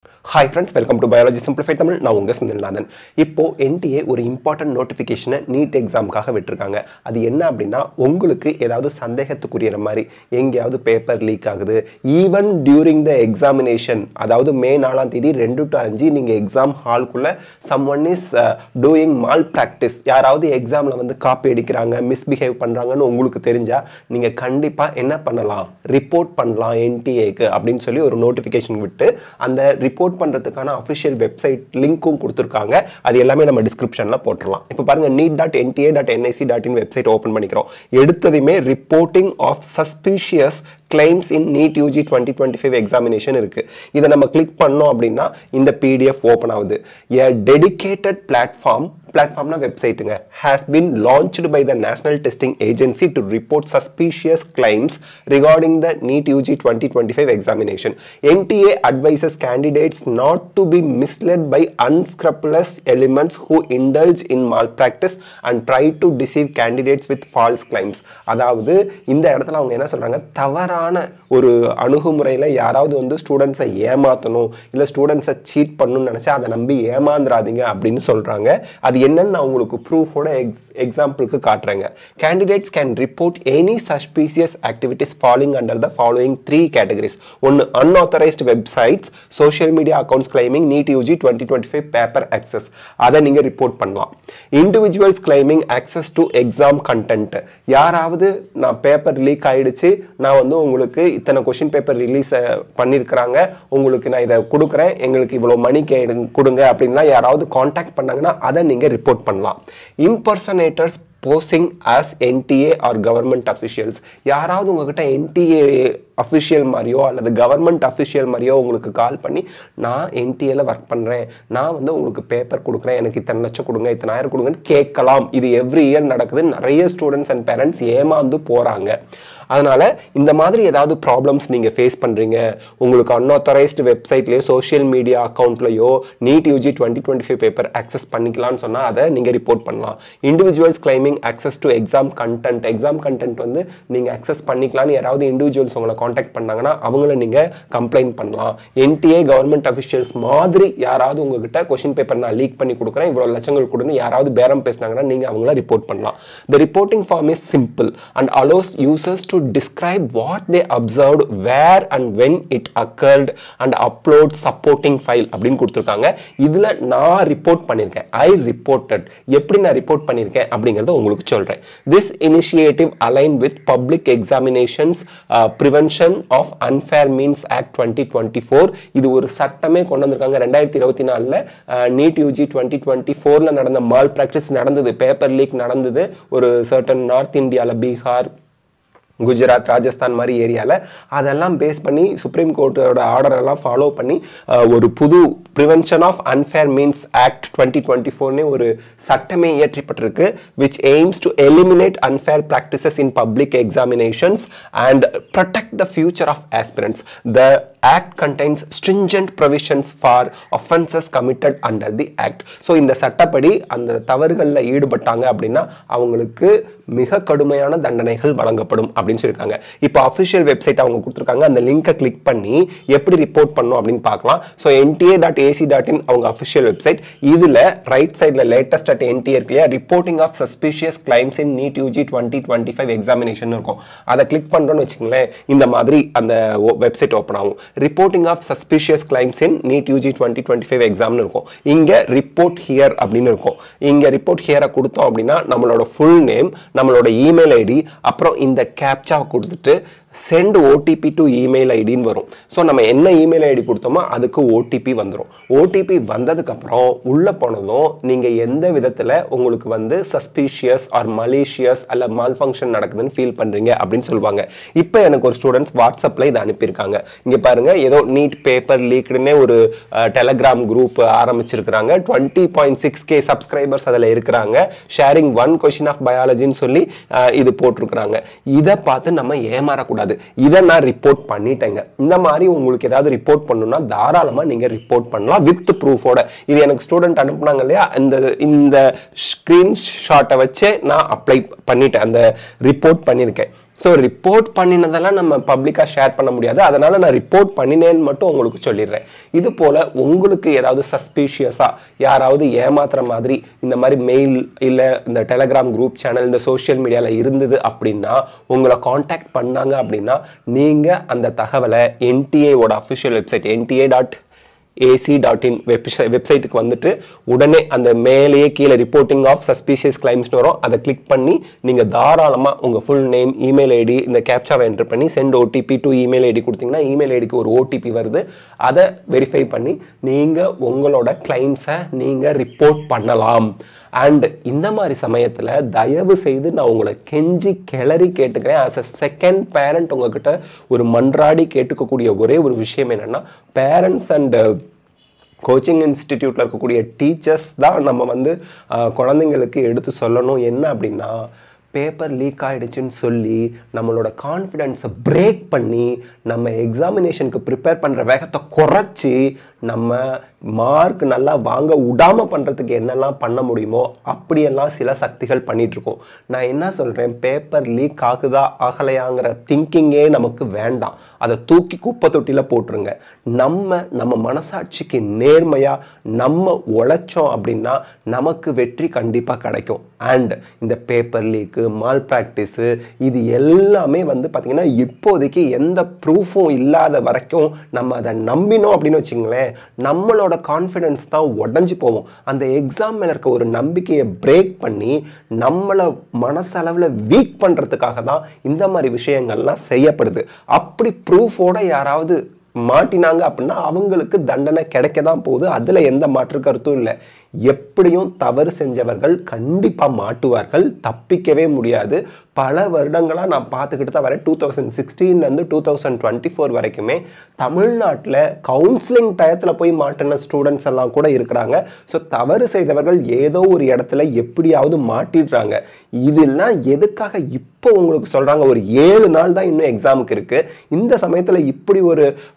Hi friends, welcome to Biology Simplified Tamil. நான் உங்க செந்தில்நாதன். இப்போ NTA ஒரு இம்பார்ட்டன்ட் நோட்டிஃபிகேஷனை நீட் எக்ஸாமுக்காக விட்டுருக்காங்க. அது என்ன அப்படின்னா உங்களுக்கு ஏதாவது சந்தேகத்துக்குரிய மாதிரி எங்கேயாவது பேப்பர் லீக் ஆகுது ஈவன் டியூரிங் த எக்ஸாமினேஷன், அதாவது மே 4ஆம் தேதி 2 to 5 நீங்க exam ஹால்குள்ள someone is doing malpractice, யாராவது எக்ஸாம்ல வந்து காப்பி அடிக்கிறாங்க, மிஸ்பிஹேவ் பண்றாங்கன்னு உங்களுக்கு தெரிஞ்சா நீங்க கண்டிப்பா என்ன பண்ணலாம், ரிப்போர்ட் பண்ணலாம் NTA-க்கு அப்படின்னு சொல்லி ஒரு நோட்டிஃபிகேஷன் விட்டு அந்த ரிப்போர்ட் பண்றதுக்கான அபிஷியல் வெப்சைட் லிங்க்கும் கொடுத்திருக்காங்க. அது எல்லாமே நம்ம டிஸ்கிரிப்ஷன்ல போட்டுறலாம். இப்போ பாருங்க neet.nta.nic.in வெப்சைட் ஓபன் பண்ணிக்கிறோம். எடுத்ததுமே reporting of suspicious claims in NEET UG 2025 examination இருக்கு. இதை நம்ம கிளிக் பண்ணோம் அப்படின்னா இந்த PDF ஓபன் ஆகுது. A dedicated platformனா வெப்சைட்டுங்க, has been launched by the National Testing Agency to report suspicious claims regarding the NEET UG 2025 examination. NTA advises candidates not to be misled by unscrupulous elements who indulge in malpractice and try to deceive candidates with false claims. அதாவது இந்த இடத்துல அவங்க என்ன சொல்றாங்க, தவறான ஒரு அணுகுமுறையில யாராவது வந்து ஸ்டூடெண்ட்ஸை ஏமாத்தணும் இல்ல ஸ்டூடெண்ட்ஸை சீட் பண்ணணும்னு நினைச்சா அதை நம்பி ஏமாந்துராதீங்க அப்படின்னு சொல்றாங்க. அது என்னன்னு நான் உங்களுக்கு ப்ரூஃபோட எக்ஸாம்பிளுக்கு காட்டுறேங்க. Candidates can report any suspicious activities falling under the following 3 categories. ஒன்னு unauthorized websites, social media accounts claiming NEET UG 2025 paper access, அதை நீங்க ரிப்போர்ட் பண்ணலாம். Individuals claiming access to exam content, யாராவது நான் பேப்பர் லீக் ஆயிடுச்சு, நான் வந்து உங்களுக்கு இத்தனை கொஸ்டின் பேப்பர் ரிலீஸ் பண்ணியிருக்கிறாங்க, உங்களுக்கு நான் இதை கொடுக்குறேன், எங்களுக்கு இவ்வளோ மணி கொடுங்க அப்படின்னா யாராவது காண்டாக்ட் பண்ணாங்கன்னா அதை நீங்க ரிப்போர்ட் பண்ணலாம். Impersonators posing as NTA or government officials, யாராவது உங்ககிட்ட NTA அஃபிஷியல் மாதிரியோ அல்லது கவர்மெண்ட் அஃபிஷியல் மாதிரியோ உங்களுக்கு கால் பண்ணி நான் NTA-ல ஒர்க் பண்ணுறேன், நான் வந்து உங்களுக்கு பேப்பர் கொடுக்குறேன், எனக்கு இத்தனை லட்சம் கொடுங்க, இத்தனை ஆயிரம் கொடுங்கன்னு கேட்கலாம். இது எவ்ரி இயர் நடக்குது. நிறைய ஸ்டூடெண்ட்ஸ் அண்ட் பேரண்ட்ஸ் ஏமாந்து போகிறாங்க. அதனால இந்த மாதிரி ஏதாவது ப்ராப்ளம்ஸ் நீங்கள் ஃபேஸ் பண்ணுறீங்க, உங்களுக்கு அன்ஆத்தரைஸ்டு வெப்சைட்லேயோ சோஷியல் மீடியா அக்கௌண்ட்லையோ NEET UG 2025 பேப்பர் ஆக்சஸ் பண்ணிக்கலாம்னு சொன்னால் அதை நீங்கள் ரிப்போர்ட் பண்ணலாம். Individuals claiming access to exam content வந்து நீங்கள் ஆக்சஸ் பண்ணிக்கலாம்னு யாராவது இண்டிவிஜுவல்ஸ் உங்களை காண்டாக்ட் பண்ணாங்கன்னா அவங்கள நீங்கள் கம்ப்ளைண்ட் பண்ணலாம். NTA கவர்மெண்ட் அஃபிஷியல்ஸ் மாதிரி யாராவது உங்ககிட்ட கொஸ்டின் பேப்பர் நான் லீக் பண்ணி கொடுக்குறேன், இவ்வளோ லட்சங்கள் கொடுன்னு யாராவது பேரம் பேசினாங்கன்னா நீங்கள் அவங்கள ரிப்போர்ட் பண்ணலாம். The reporting form is simple and allows users to describe what they observed, where and when it occurred and upload supporting file அப்படின்னு கொடுத்திருக்காங்க. இதுல நான் ரிப்போர்ட் பண்ணிருக்கேன், I reported, எப்படி நான் ரிப்போர்ட் பண்ணிருக்கேன் அப்படிங்கறத உங்களுக்கு சொல்றேன். This initiative aligned with Public Examinations Prevention of Unfair Means Act 2024. இது ஒரு சட்டமே கொண்டு வந்திருக்காங்க. 2024ல NEET UG 2024ல நடந்த மால் பிராக்டிஸ் நடந்தது, பேப்பர் லீக் நடந்தது ஒரு சர்டன் நார்த் இந்தியால, பீகார், குஜராத், ராஜஸ்தான் மாதிரி ஏரியாவில். அதெல்லாம் பேஸ் பண்ணி சுப்ரீம் கோர்ட்டோட ஆர்டர் எல்லாம் ஃபாலோ பண்ணி ஒரு புது prevention of unfair means act 2024 ஒரு சட்டமே இயற்றப்பட்டிருக்கு, which aims to eliminate unfair practices in public examinations and protect the future of aspirants. The act contains stringent provisions for offenses committed under the act. So இந்த சட்டப்படி அந்த தவறுகளில் ஈடுபட்டாங்க அப்படின்னா அவங்களுக்கு மிக கடுமையான தண்டனைகள் வழங்கப்படும் அப்படின்னு சொல்லியிருக்காங்க. இப்போ அஃபிஷியல் வெப்சைட் அவங்க கொடுத்துருக்காங்க, அந்த லிங்கை கிளிக் பண்ணி எப்படி ரிப்போர்ட் பண்ணணும் அப்படின்னு பார்க்கலாம். ஸோ nta.ac.in அவங்க அஃபிஷியல் வெப்சைட். இதில் ரைட் சைடில் லேட்டஸ்ட் அட் NTA இருக்கு, reporting of suspicious claims in NEET UG 2025 examination இருக்கும். அதை கிளிக் பண்ணுறோன்னு வச்சுங்களேன், இந்த மாதிரி அந்த வெப்சைட் ஓப்பன் ஆகும். Reporting of suspicious claims in NEET UG 2025 எக்ஸாம்னு இருக்கும். இங்கே ரிப்போர்ட் ஹியர் அப்படின்னு இருக்கும். இங்கே ரிப்போர்ட் ஹியரை கொடுத்தோம் அப்படின்னா நம்மளோட ஃபுல் நேம், நம்மளோட இமெயில் ஐடி, அப்புறம் இந்த கேப்சா கொடுத்துட்டு சென்ட் OTP டு இமெயில் ஐடின்னு வரும். ஸோ நம்ம என்ன இமெயில் ஐடி கொடுத்தோமோ அதுக்கு OTP வந்துடும். OTP வந்ததுக்கப்புறம் உள்ளே போனதும் நீங்கள் எந்த விதத்தில் உங்களுக்கு வந்து சஸ்பீஷியஸ் ஆர் மலேஷியஸ் அல்ல மால் ஃபங்க்ஷன் நடக்குதுன்னு ஃபீல் பண்ணுறீங்க அப்படின்னு சொல்லுவாங்க. இப்போ எனக்கு ஒரு ஸ்டூடெண்ட்ஸ் வாட்ஸ்அப்பில் இதை அனுப்பியிருக்காங்க. இங்கே பாருங்கள், ஏதோ நீட் பேப்பர் லீக்டுன்னே ஒரு டெலகிராம் குரூப் ஆரம்பிச்சிருக்கிறாங்க. 20.6K சப்ஸ்கிரைபர்ஸ் அதில் இருக்கிறாங்க. ஷேரிங் 1 கொஸ்டின் ஆஃப் பயாலஜின்னு சொல்லி இது போட்டிருக்கிறாங்க. இதை பார்த்து நம்ம ஏமாறக்கூடாது. இதை நான் ரிப்போர்ட் பண்ணிட்டேங்க. இந்த மாதிரி உங்களுக்கு ஏதாவது ரிப்போர்ட் பண்ணணும்னா தாராளமா நீங்க ரிப்போர்ட் பண்ணலாம் வித் ப்ரூஃபோட. இது எனக்கு ஸ்டூடெண்ட் அனுப்புனாங்க இல்லையா, இந்த ஸ்கிரீன்ஷாட்டை வச்சே நான் அப்ளை பண்ணிட்டேன், அந்த ரிப்போர்ட் பண்ணியிருக்கேன். ஸோ ரிப்போர்ட் பண்ணினதெல்லாம் நம்ம பப்ளிக்காக ஷேர் பண்ண முடியாது. அதனால நான் ரிப்போர்ட் பண்ணினேன்னு மட்டும் உங்களுக்கு சொல்லிடுறேன். இது போல் உங்களுக்கு ஏதாவது சஸ்பீஷியஸாக யாராவது ஏமாத்துற மாதிரி இந்த மாதிரி மெயில் இல்லை இந்த டெலகிராம் குரூப் சேனல் இந்த சோஷியல் மீடியாவில் இருந்தது அப்படின்னா உங்களை காண்டாக்ட் பண்ணாங்க அப்படின்னா நீங்கள் அந்த தகவலை NTA-ஓட அஃபிஷியல் வெப்சைட் nta.ac.in வெப்சைட்டுக்கு வந்துட்டு உடனே அந்த மேலேயே கீழே ரிப்போர்ட்டிங் ஆஃப் சஸ்பீஷியஸ் கிளைம்ஸ்னு வரும். அதை கிளிக் பண்ணி நீங்கள் தாராளமாக உங்கள் ஃபுல் நேம், இமெயில் ஐடி, இந்த கேப்சாவை என்ட்ரு பண்ணி send OTP to email ID கொடுத்தீங்கன்னா இமெயில் ஐடிக்கு ஒரு OTP வருது. அதை வெரிஃபை பண்ணி நீங்கள் உங்களோட கிளைம்ஸை நீங்கள் ரிப்போர்ட் பண்ணலாம். அண்ட் இந்த மாதிரி சமயத்தில் தயவு செய்து நான் உங்களை கெஞ்சி கிளறி கேட்டுக்கிறேன். ஆஸ் அ செகண்ட் பேரண்ட் உங்ககிட்ட ஒரு மன்றாடி கேட்டுக்கக்கூடிய ஒரே ஒரு விஷயம் என்னென்னா, பேரண்ட்ஸ் அண்ட் கோச்சிங் இன்ஸ்டிடியூட்டில் இருக்கக்கூடிய டீச்சர்ஸ் தான் நம்ம வந்து குழந்தைங்களுக்கு எடுத்து சொல்லணும். என்ன அப்படின்னா, பேப்பர் லீக் ஆகிடுச்சுன்னு சொல்லி நம்மளோட கான்ஃபிடென்ஸை பிரேக் பண்ணி நம்ம எக்ஸாமினேஷனுக்கு ப்ரிப்பேர் பண்ணுற வேகத்தை குறைச்சி நம்ம மார்க் நல்லா வாங்க விடாமல் பண்ணுறதுக்கு என்னெல்லாம் பண்ண முடியுமோ அப்படியெல்லாம் சில சக்திகள் பண்ணிகிட்ருக்கோம். நான் என்ன சொல்கிறேன், பேப்பர் லீக் ஆகுதா ஆகலையாங்கிற திங்கிங்கே நமக்கு வேண்டாம். அதை தூக்கி குப்பை தொட்டியில் போட்டுருங்க. நம்ம மனசாட்சிக்கு நேர்மையாக நம்ம உழைச்சோம் அப்படின்னா நமக்கு வெற்றி கண்டிப்பாக கிடைக்கும். அண்ட் இந்த பேப்பர் லீக்கு, மால் ப்ராக்டிஸு, இது எல்லாமே வந்து பார்த்திங்கன்னா இப்போதைக்கு எந்த ப்ரூஃபும் இல்லாத வரைக்கும் நம்ம அதை நம்பினோம் அப்படின்னு வச்சுங்களேன், நம்மளோட கான்ஃபிடன்ஸ் தான் உடஞ்சி போவோம். அந்த எக்ஸாம் மேலே இருக்க ஒரு நம்பிக்கையை பிரேக் பண்ணி நம்மளை மனசளவில் வீக் பண்ணுறதுக்காக தான் இந்த மாதிரி விஷயங்கள்லாம் செய்யப்படுது. அப்படி ப்ரூஃபோட யாராவது மாட்டினாங்க அப்படின்னா அவங்களுக்கு தண்டனை கிடைக்க தான் போகுது. அதில் எந்த மாற்று கருத்தும் இல்லை. எப்படியும் தவறு செஞ்சவர்கள் கண்டிப்பாக மாட்டுவார்கள், தப்பிக்கவே முடியாது. பல வருடங்களாக நான் பார்த்துக்கிட்டு தான் வரேன். 2016 2024 வரைக்குமே தமிழ்நாட்டில் கவுன்சிலிங் டயத்தில் போய் மாட்டின ஸ்டூடெண்ட்ஸ் எல்லாம் கூட இருக்கிறாங்க. ஸோ தவறு செய்தவர்கள் ஏதோ ஒரு இடத்துல எப்படியாவது மாட்டிடுறாங்க. இதெல்லாம் எதுக்காக இப்போ உங்களுக்கு சொல்கிறாங்க? ஒரு 7 நாள் தான் இன்னும் எக்ஸாமுக்கு இருக்குது. இந்த சமயத்தில் இப்படி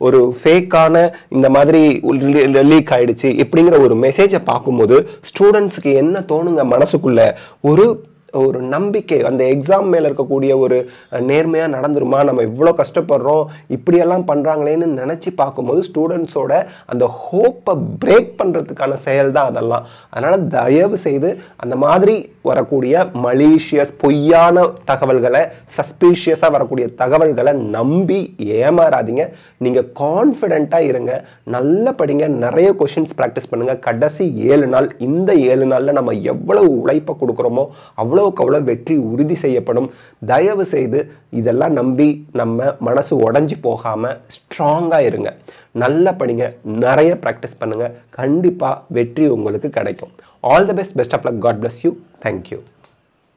ஒரு ஃபேக்கான இந்த மாதிரி லீக் ஆயிடுச்சு இப்படிங்கிற ஒரு மெசேஜை பார்க்கும்போது ஸ்டூடெண்ட்ஸுக்கு என்ன தோணுங்க மனசுக்குள்ள? ஒரு நம்பிக்கை, அந்த எக்ஸாம் மேலே இருக்கக்கூடிய ஒரு நேர்மையாக நடந்துருமா, நம்ம இவ்வளோ கஷ்டப்படுறோம் இப்படியெல்லாம் பண்ணுறாங்களேன்னு நினச்சி பார்க்கும்போது ஸ்டூடெண்ட்ஸோட அந்த ஹோப்பை பிரேக் பண்ணுறதுக்கான செயல் தான் அதெல்லாம். அதனால் தயவு செய்து அந்த மாதிரி வரக்கூடிய மலீஷியஸ் பொய்யான தகவல்களை, சஸ்பீஷியஸாக வரக்கூடிய தகவல்களை நம்பி ஏமாறாதீங்க. நீங்கள் கான்ஃபிடென்ட்டாக இருங்க, நல்லா படிங்க, நிறைய கொஷின்ஸ் ப்ராக்டிஸ் பண்ணுங்கள். கடைசி 7 நாள், இந்த 7 நாளில் நம்ம எவ்வளவு உழைப்பை கொடுக்குறோமோ அவ்வளோக்கு அவ்வளோ வெற்றி உறுதி செய்யப்படும். தயவு செய்து இதெல்லாம் நம்பி நம்ம மனசு உடஞ்சி போகாமல் ஸ்ட்ராங்காக இருங்க. நல்லா படிங்க, நிறைய ப்ராக்டிஸ் பண்ணுங்கள். கண்டிப்பாக வெற்றி உங்களுக்கு கிடைக்கும். All the best. Best of luck. God bless you. Thank you.